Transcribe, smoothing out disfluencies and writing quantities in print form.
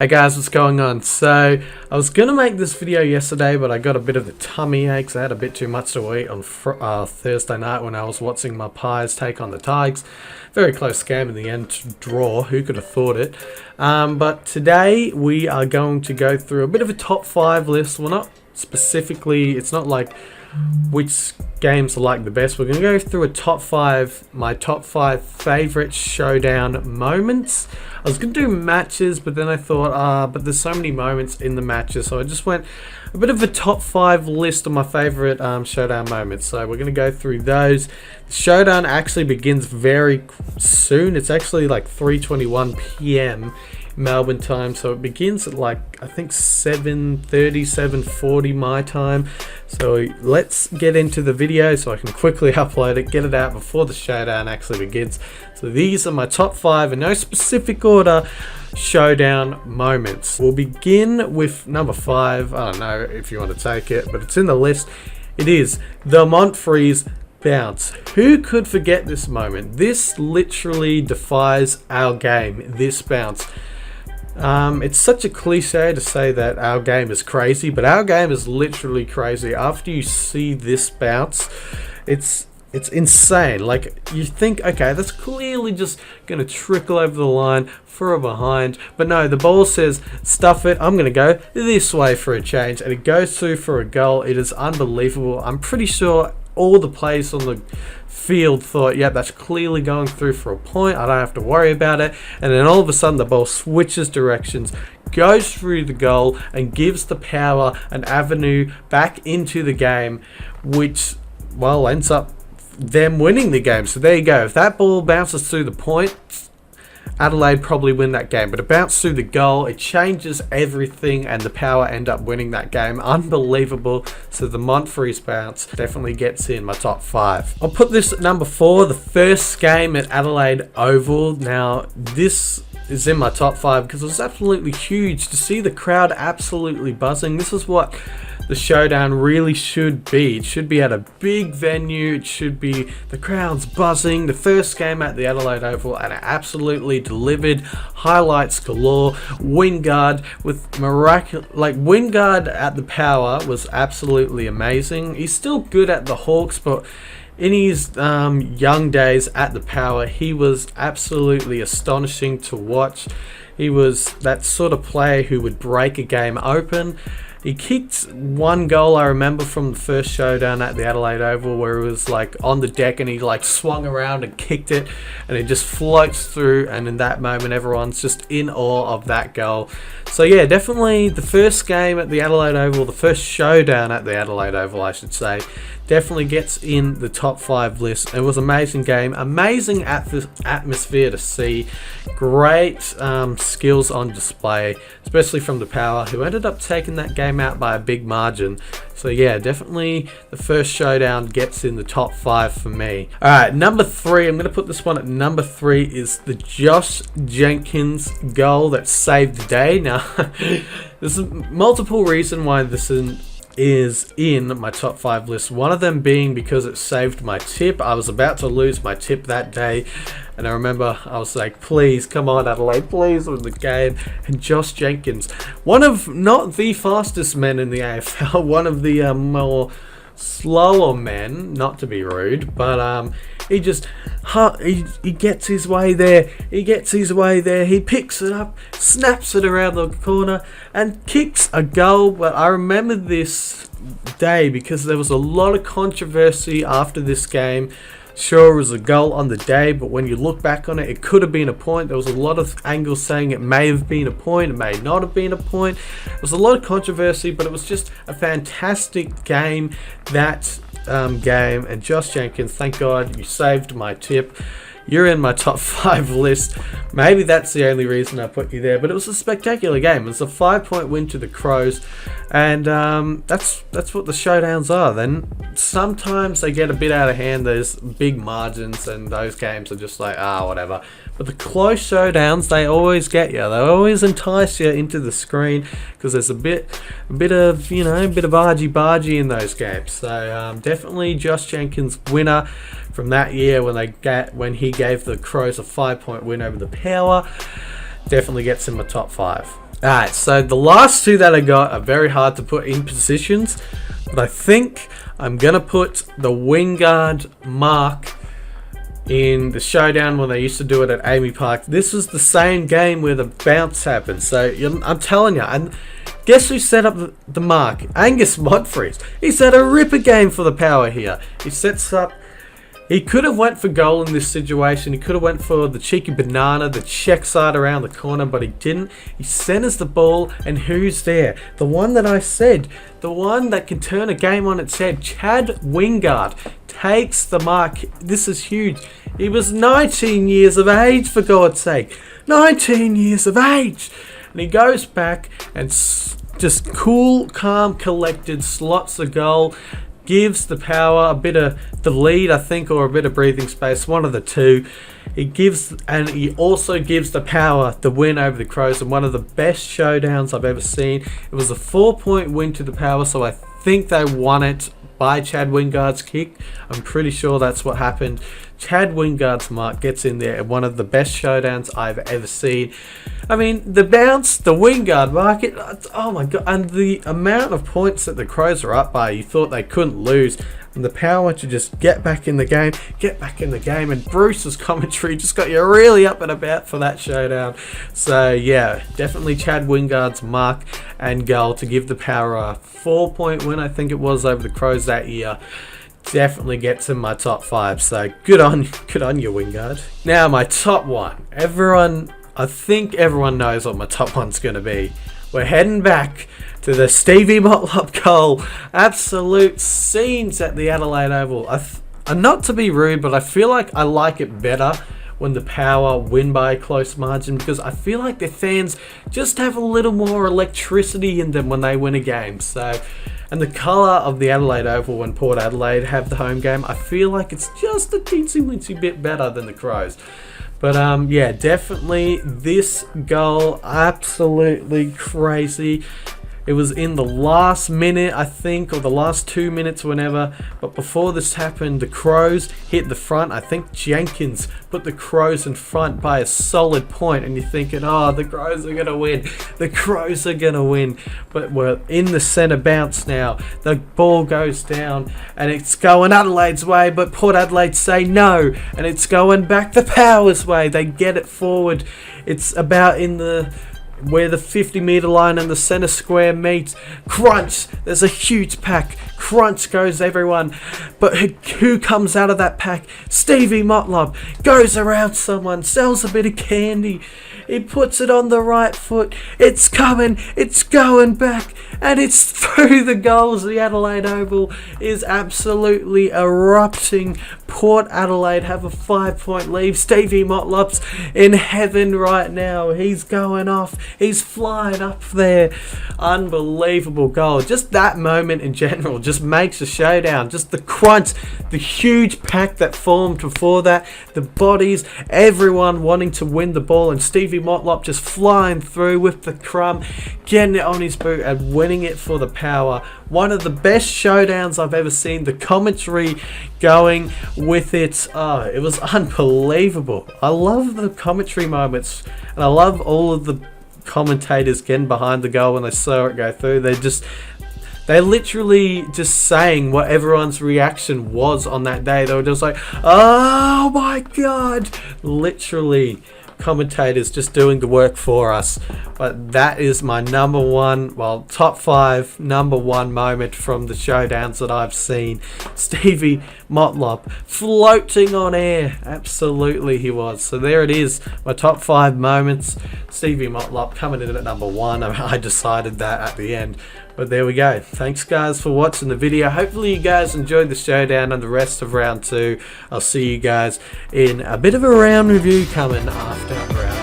Hey guys, what's going on? So I was gonna make this video yesterday, but I got a bit of the tummy aches. I had a bit too much to eat on Thursday night when I was watching my Pies take on the Tigers. Very close game in the end to draw. Who could have thought it? But today we are going to go through a bit of a top 5 list. Well, not specifically. It's not like which games are like the best. We're gonna go through a top 5, my top 5 favorite Showdown moments. I was going to do matches, but then I thought, but there's so many moments in the matches, so I just went a bit of a top 5 list of my favorite Showdown moments. So we're going to go through those. The Showdown actually begins very soon. It's actually like 3:21 p.m. Melbourne time, so it begins at like I think 7:30, 7:40 my time. So let's get into the video so I can quickly upload it, get it out before the Showdown actually begins. So these are my top 5 in no specific order Showdown moments. We'll begin with number 5. I don't know if you want to take it, but it's in the list. It is the Montfrees bounce. Who could forget this moment? This literally defies our game, this bounce. It's such a cliche to say that our game is crazy, but our game is literally crazy. After you see this bounce, it's insane. Like, you think, okay, that's clearly just going to trickle over the line for a behind, but no, the ball says, stuff it, I'm going to go this way for a change, and it goes through for a goal. It is unbelievable. I'm pretty sure all the players on the field thought, yeah, that's clearly going through for a point, I don't have to worry about it. And then all of a sudden the ball switches directions, goes through the goal, and gives the Power an avenue back into the game, which, well, ends up them winning the game. So there you go. If that ball bounces through the point, Adelaide probably win that game, but it bounced through the goal, it changes everything, and the Power end up winning that game. Unbelievable. So the Montfrees bounce definitely gets in my top 5. I'll put this at number 4, the first game at Adelaide Oval. Now this is in my top 5 because it was absolutely huge to see the crowd absolutely buzzing. This is what the Showdown really should be. It should be at a big venue. It should be the crowd's buzzing. The first game at the Adelaide Oval, and it absolutely delivered. Highlights galore. Wingard with Wingard at the Power was absolutely amazing. He's still good at the Hawks, but in his young days at the Power, he was absolutely astonishing to watch. He was that sort of player who would break a game open. He kicked one goal, I remember, from the first Showdown at the Adelaide Oval, where it was like on the deck and he like swung around and kicked it, and it just floats through, and in that moment everyone's just in awe of that goal. So yeah, definitely the first game at the Adelaide Oval, the first Showdown at the Adelaide Oval I should say, definitely gets in the top 5 list. It was an amazing game, amazing atmosphere to see, great skills on display, especially from the Power, who ended up taking that game out by a big margin. So yeah, definitely the first Showdown gets in the top 5 for me. Alright, number 3, I'm going to put this one at number 3, is the Josh Jenkins goal that saved the day. Now, there's multiple reasons why this is in my top 5 list. One of them being because it saved my tip. I was about to lose my tip that day, and I remember I was like, please, come on Adelaide, please win the game. And Josh Jenkins, one of, not the fastest men in the AFL, one of the more slower men, not to be rude, but he just he gets his way there, he picks it up, snaps it around the corner and kicks a goal. But I remember this day because there was a lot of controversy after this game. Sure, it was a goal on the day, but when you look back on it, it could have been a point. There was a lot of angles saying it may have been a point, it may not have been a point. There was a lot of controversy, but it was just a fantastic game, that game. And Josh Jenkins, thank God you saved my tip. You're in my top 5 list. Maybe that's the only reason I put you there, but it was a spectacular game. It was a 5-point win to the Crows, and that's what the Showdowns are. Then sometimes they get a bit out of hand. There's big margins, and those games are just like, whatever. But the close Showdowns, they always get you. They always entice you into the screen because there's a bit of argy-bargy in those games. So definitely Josh Jenkins winner from that year when he gave the Crows a 5-point win over the Power. Definitely gets in my top 5. Alright, so the last two that I got are very hard to put in positions, but I think I'm going to put the Wingard mark in the Showdown when they used to do it at Amy Park. This was the same game where the bounce happened, so I'm telling you, and guess who set up the mark? Angus Modfreeze. He set a ripper game for the power here. He sets up. He could have went for goal in this situation. He could have went for the cheeky banana, the check side around the corner, but he didn't. He centers the ball, and who's there? The one that I said, the one that can turn a game on its head. Chad Wingard takes the mark. This is huge. He was 19 years of age, for God's sake. 19 years of age. And he goes back and just cool, calm, collected, slots the goal. Gives the power a bit of the lead, I think, or a bit of breathing space, one of the two. He gives, and he also gives the power the win over the Crows, and one of the best showdowns I've ever seen. It was a 4-point win to the power, so I think they won it by Chad Wingard's kick. I'm pretty sure that's what happened. Chad Wingard's mark gets in there, one of the best showdowns I've ever seen. I mean, the bounce, the Wingard mark, oh my god, and the amount of points that the Crows are up by, you thought they couldn't lose. And the power to just get back in the game, and Bruce's commentary just got you really up and about for that showdown. So yeah, definitely Chad Wingard's mark and goal to give the power a 4-point win, I think it was, over the Crows that year. Definitely gets in my top 5, so good on you, Wingard. Now my top one. I think everyone knows what my top one's going to be. We're heading back to the Stevie Motlop goal. Absolute scenes at the Adelaide Oval. And not to be rude, but I feel like I like it better when the Power win by a close margin, because I feel like their fans just have a little more electricity in them when they win a game. So, and the colour of the Adelaide Oval when Port Adelaide have the home game, I feel like it's just a teensy-weensy bit better than the Crows. But yeah, definitely this goal, absolutely crazy. It was in the last minute, I think, or the last 2 minutes, whenever. But before this happened, the Crows hit the front. I think Jenkins put the Crows in front by a solid point. And you're thinking, oh, the Crows are going to win. The Crows are going to win. But we're in the centre bounce now. The ball goes down and it's going Adelaide's way. But Port Adelaide say no. And it's going back the Power's way. They get it forward. It's about in the... where the 50-metre line and the centre square meet. Crunch! There's a huge pack. Crunch goes everyone. But who comes out of that pack? Stevie Motlop goes around someone, sells a bit of candy. He puts it on the right foot. It's coming. It's going back. And it's through the goals. The Adelaide Oval is absolutely erupting. Port Adelaide have a 5-point lead. Stevie Motlop's in heaven right now. He's going off. He's flying up there. Unbelievable goal. Just that moment in general just makes a showdown. Just the crunch, the huge pack that formed before that, the bodies, everyone wanting to win the ball, and Stevie Motlop just flying through with the crumb, getting it on his boot and winning it for the Power. One of the best showdowns I've ever seen. The commentary going with it, oh, it was unbelievable. I love the commentary moments, and I love all of the commentators getting behind the goal when they saw it go through. They literally just saying what everyone's reaction was on that day. They were just like, oh my god, literally commentators just doing the work for us. But that is my number one, well, top 5 number 1 moment from the showdowns that I've seen. Stevie Motlop floating on air. Absolutely he was. So there it is, my top 5 moments. Stevie Motlop coming in at number 1. I decided that at the end. But there we go. Thanks guys for watching the video. Hopefully you guys enjoyed the showdown and the rest of round 2. I'll see you guys in a bit of a round review coming after round